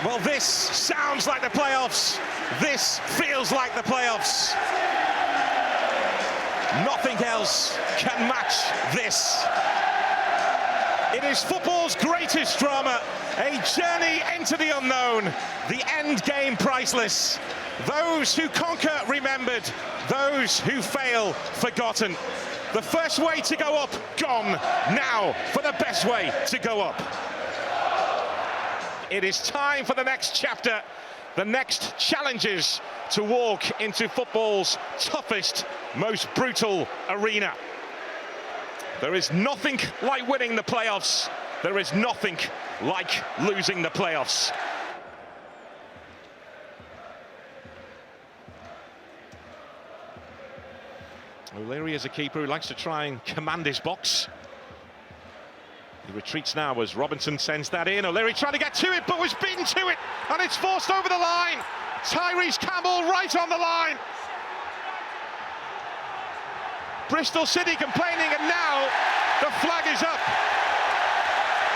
Well, this sounds like the playoffs. This feels like the playoffs. Nothing else can match this. It is football's greatest drama, a journey into the unknown, the end game priceless. Those who conquer remembered, those who fail forgotten. The first way to go up, gone. Now for the best way to go up. It is time for the next chapter, the next challenges to walk into football's toughest, most brutal arena. There is nothing like winning the playoffs. There is nothing like losing the playoffs. O'Leary is a keeper who likes to try and command his box. He retreats now as Robinson sends that in. O'Leary trying to get to it, but was beaten to it, and it's forced over the line. Tyrese Campbell right on the line. Bristol City complaining, and now the flag is up.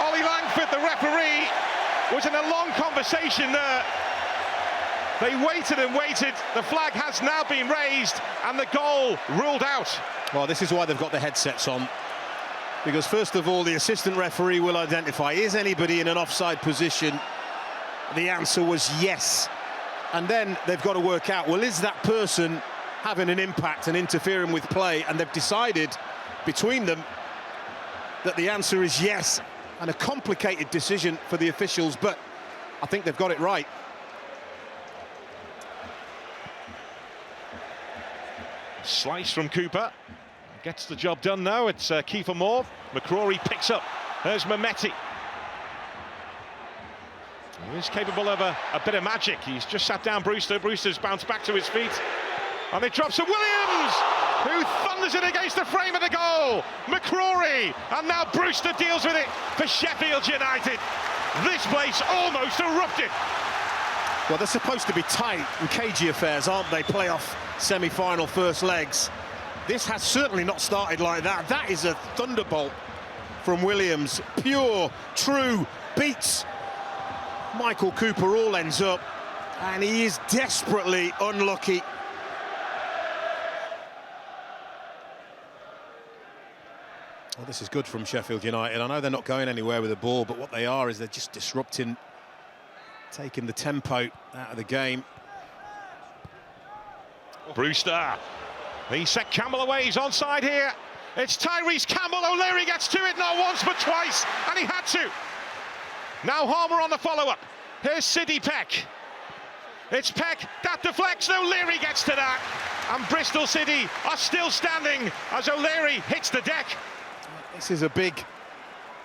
Ollie Langford, the referee, was in a long conversation there. They waited and waited. The flag has now been raised, and the goal ruled out. Well, this is why they've got the headsets on. Because first of all, the assistant referee will identify, is anybody in an offside position? The answer was yes. And then they've got to work out, well, is that person having an impact and interfering with play? And they've decided between them that the answer is yes. And a complicated decision for the officials, but I think they've got it right. Slice from Cooper. Gets the job done now. It's Kiefer Moore. McCrory picks up. There's Mehmeti. He's capable of a bit of magic. He's just sat down Brewster. Brewster's bounced back to his feet. And it drops to Williams, who thunders it against the frame of the goal. McCrory. And now Brewster deals with it for Sheffield United. This place almost erupted. Well, they're supposed to be tight and cagey affairs, aren't they? Playoff semi-final first legs. This has certainly not started like that. That is a thunderbolt from Williams. Pure, true, beats Michael Cooper, all ends up. And he is desperately unlucky. Well, this is good from Sheffield United. I know they're not going anywhere with the ball, but what they are is they're just disrupting, taking the tempo out of the game. Brewster. He set Campbell away, he's onside here. It's Tyrese Campbell. O'Leary gets to it, not once but twice, and he had to. Now Harmer on the follow-up. Here's Sidney Peck. It's Peck, that deflects, O'Leary gets to that. And Bristol City are still standing as O'Leary hits the deck. This is a big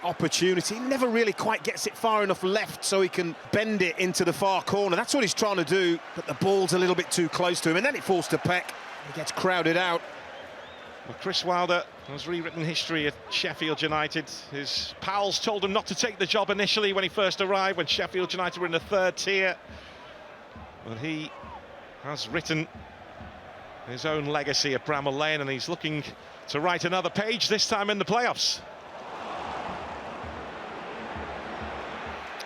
opportunity. He never really quite gets it far enough left so he can bend it into the far corner. That's what he's trying to do, but the ball's a little bit too close to him, and then it falls to Peck. He gets crowded out. Well, Chris Wilder has rewritten history at Sheffield United. His pals told him not to take the job initially when he first arrived, when Sheffield United were in the third tier. But he has written his own legacy at Bramall Lane, and he's looking to write another page, this time in the playoffs.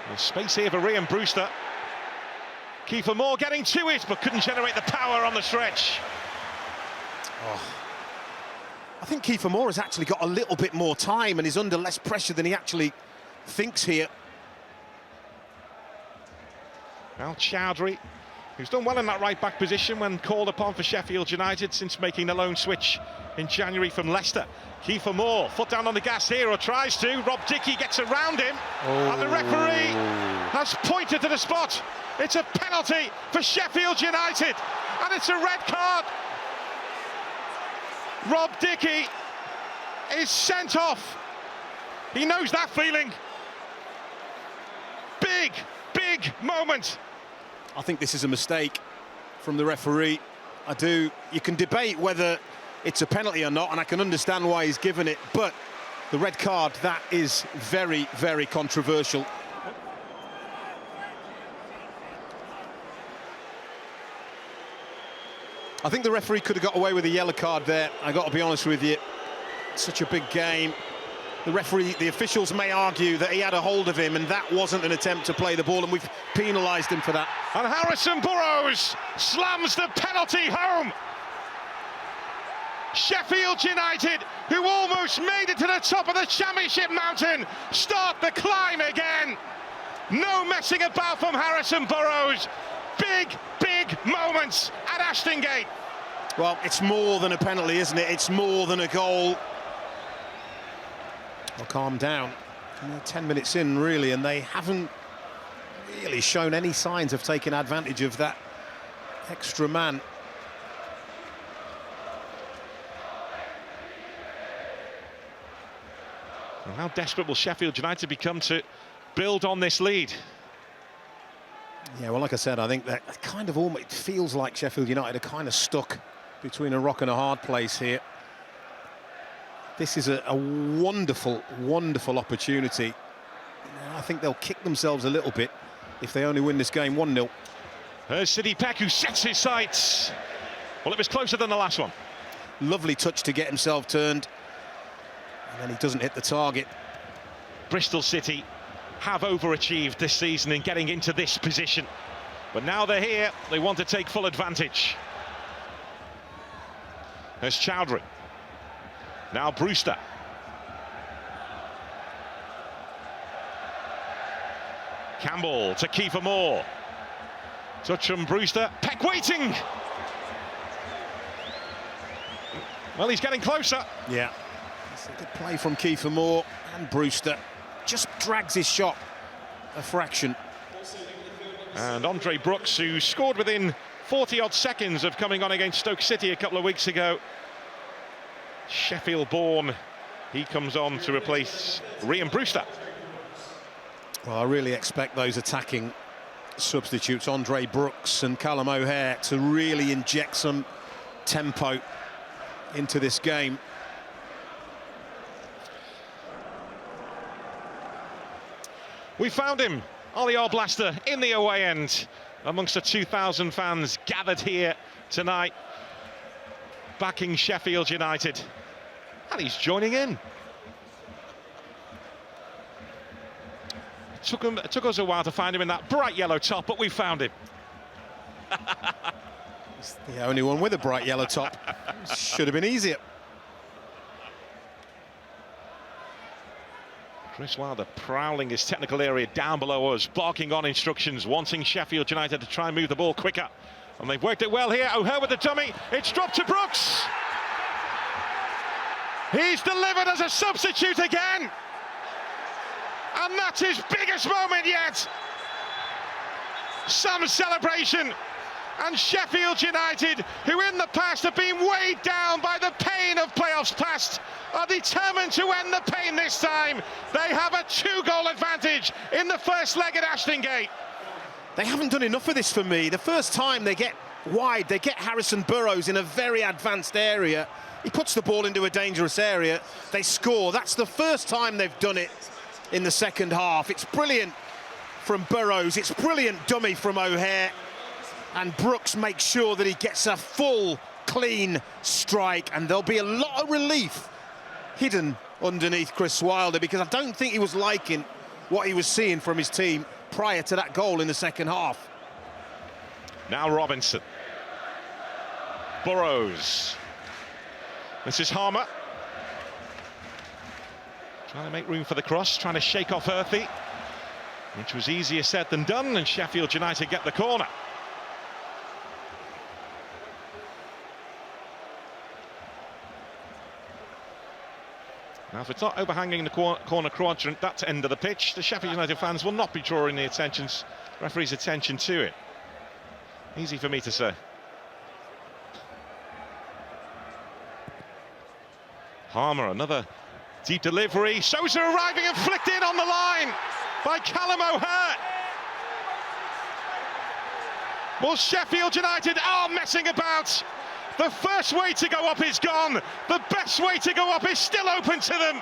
There's space here for Ryan Brewster. Kiefer Moore getting to it, but couldn't generate the power on the stretch. Oh. I think Kiefer Moore has actually got a little bit more time and is under less pressure than he actually thinks here. Al Chowdhury, who's done well in that right-back position when called upon for Sheffield United since making the loan switch in January from Leicester. Kiefer Moore, foot down on the gas here, or tries to. Rob Dickie gets around him, and the referee has pointed to the spot. It's a penalty for Sheffield United, and it's a red card. Rob Dickie is sent off. He knows that feeling. Big, big moment. I think this is a mistake from the referee. I do. You can debate whether it's a penalty or not, and I can understand why he's given it, but the red card, that is very, very controversial. I think the referee could have got away with a yellow card there. I got to be honest with you. Such a big game. The referee, the officials may argue that he had a hold of him and that wasn't an attempt to play the ball, and we've penalised him for that. And Harrison Burrows slams the penalty home. Sheffield United, who almost made it to the top of the Championship mountain, start the climb again. No messing about from Harrison Burrows. Big, big moments at Ashton Gate. Well, it's more than a penalty, isn't it? It's more than a goal. Well, calm down. 10 minutes in, really, and they haven't really shown any signs of taking advantage of that extra man. Well, how desperate will Sheffield United become to build on this lead? Yeah, well, like I said, I think that kind of almost feels like Sheffield United are kind of stuck between a rock and a hard place here. This is a wonderful, wonderful opportunity. I think they'll kick themselves a little bit if they only win this game 1-0. Here's Sidney Peck, who sets his sights. Well, it was closer than the last one. Lovely touch to get himself turned. And then he doesn't hit the target. Bristol City have overachieved this season in getting into this position. But now they're here, they want to take full advantage. There's Chowdhury. Now Brewster. Campbell to Kiefer Moore. Touch from Brewster. Peck waiting. Well, he's getting closer. Yeah. It's a good play from Kiefer Moore, and Brewster just drags his shot a fraction. And Andre Brooks, who scored within 40-odd seconds of coming on against Stoke City a couple of weeks ago. Sheffield-born, he comes on to replace Rhian Brewster. Well, I really expect those attacking substitutes, Andre Brooks and Callum O'Hare, to really inject some tempo into this game. We found him, Ollie Arblaster, in the away end, amongst the 2,000 fans gathered here tonight, backing Sheffield United. And he's joining in. It took us a while to find him in that bright yellow top, but we found him. He's the only one with a bright yellow top. Should have been easier. Chris Wilder prowling his technical area down below us, barking on instructions, wanting Sheffield United to try and move the ball quicker. And they've worked it well here. O'Hare with the dummy. It's dropped to Brooks. He's delivered as a substitute again. And that's his biggest moment yet. Some celebration. And Sheffield United, who in the past have been weighed down by the pain of playoffs past, are determined to end the pain this time. They have a 2-goal advantage in the first leg at Ashton Gate. They haven't done enough of this for me. The first time they get wide, they get Harrison Burrows in a very advanced area. He puts the ball into a dangerous area. They score. That's the first time they've done it in the second half. It's brilliant from Burrows. It's brilliant dummy from O'Hare. And Brooks makes sure that he gets a full, clean strike. And there'll be a lot of relief hidden underneath Chris Wilder, because I don't think he was liking what he was seeing from his team prior to that goal in the second half. Now Robinson. Burrows. This is Harmer. Trying to make room for the cross, trying to shake off Earthy, which was easier said than done, and Sheffield United get the corner. Now, if it's not overhanging the corner quadrant, that end of the pitch, the Sheffield United fans will not be drawing the referee's attention to it. Easy for me to say. Harmer, another deep delivery. Sousa arriving and flicked in on the line by Callum O'Hare. Well, Sheffield United are messing about. The first way to go up is gone. The best way to go up is still open to them.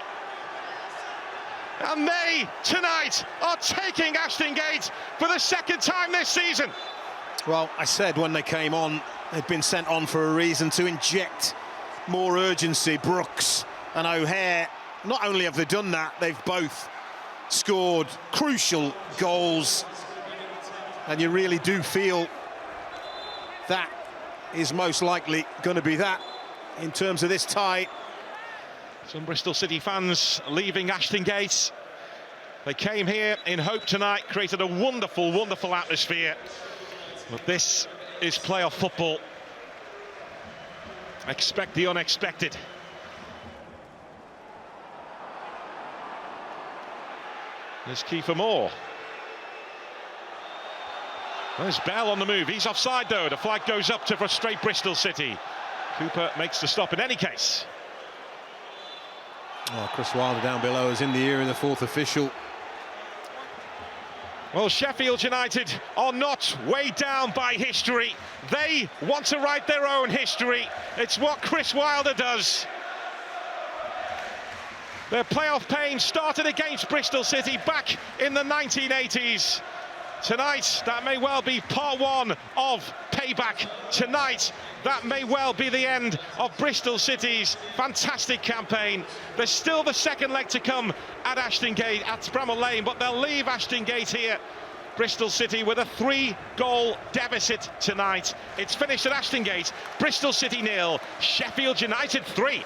And they, tonight, are taking Ashton Gate for the second time this season. Well, I said when they came on, they'd been sent on for a reason, to inject more urgency. Brooks and O'Hare not only have they done that, they've both scored crucial goals, and you really do feel that is most likely going to be that in terms of this tie. Some Bristol City fans leaving Ashton Gate. They came here in hope tonight, created a wonderful, wonderful atmosphere. But this is playoff football. Expect the unexpected. There's Kiefer Moore. There's Bell on the move. He's offside though. The flag goes up to frustrate Bristol City. Cooper makes the stop in any case. Oh, Chris Wilder down below is in the ear of the fourth official. Well, Sheffield United are not weighed down by history. They want to write their own history. It's what Chris Wilder does. Their playoff pain started against Bristol City back in the 1980s. Tonight, that may well be part one of payback. Tonight, that may well be the end of Bristol City's fantastic campaign. There's still the second leg to come at Ashton Gate, at Bramall Lane, but they'll leave Ashton Gate here. Bristol City with a 3-goal deficit tonight. It's finished at Ashton Gate. Bristol City 0, Sheffield United 3.